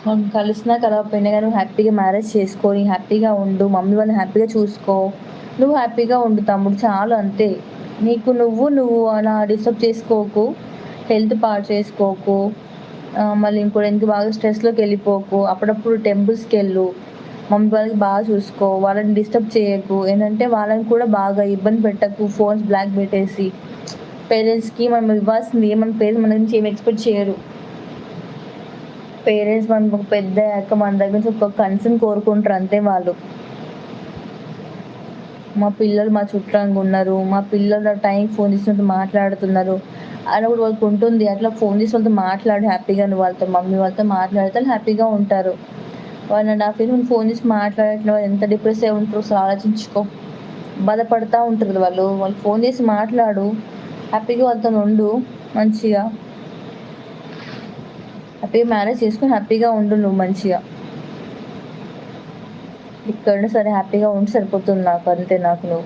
మనం కలిసినా కలవకపోయినా గాని నువ్వు హ్యాపీగా మ్యారేజ్ చేసుకొని, హ్యాపీగా ఉండు. మమ్మీ వాళ్ళని హ్యాపీగా చూసుకో. నువ్వు హ్యాపీగా ఉండు తమ్ముడు చాలు అంతే. నీకు నువ్వు అలా డిస్టర్బ్ చేసుకోకు. హెల్త్ పాడు చేసుకోకు. మళ్ళీ ఇంకోటి ఎందుకు బాగా స్ట్రెస్‌లోకెళ్ళిపోకు. అప్పుడప్పుడు టెంపుల్స్‌కెళ్ళు. మమ్మీ వాళ్ళకి బాగా చూసుకో. వాళ్ళని డిస్టర్బ్ చేయకు. ఏంటంటే వాళ్ళని కూడా బాగా ఇబ్బంది పెట్టకు. ఫోన్స్ బ్లాక్ పెట్టేసి. పేరెంట్స్‌కి మనం ఇవ్వాల్సింది మన పేరెంట్స్ మన నుంచి ఏమి ఎక్స్‌పెక్ట్ చేయరు. పేరెంట్స్ మనం పెద్దయ్యాక మన దగ్గర నుంచి ఒక కన్సర్న్ కోరుకుంటారు అంతే వాళ్ళు. మా పిల్లలు మా చుట్టంగా ఉన్నారు. మా పిల్లలు నా టైంకి ఫోన్ చేసినప్పుడు మాట్లాడుతున్నారు. అని కూడా వాళ్ళకుంటుంది. అట్లా ఫోన్ చేసి వాళ్ళతో మాట్లాడు హ్యాపీగా నువ్వు వాళ్ళతో మమ్మీ వాళ్ళతో మాట్లాడితే ఆళ్ళు హ్యాపీగా ఉంటారు. 1½ ఇయర్ నువ్వు ఫోన్ చేసి మాట్లాడట్లేవు ఎంత డిప్రెస్ అయ్యి ఉంటారో ఒకసారి ఆలోచించుకో. బాధపడతా ఉంటారు వాళ్ళు. వాళ్ళు ఫోన్ చేసి మాట్లాడు. హ్యాపీగా వాళ్ళతోని ఉండు మంచిగా. హ్యాపీగా మ్యారేజ్ చేసుకొని హ్యాపీగా ఉండు నువ్వు మంచిగా. ఎక్కడున్నా సరే హ్యాపీగా ఉంటే సరిపోతుంది నాకు. అంతే నాకు నువ్వు.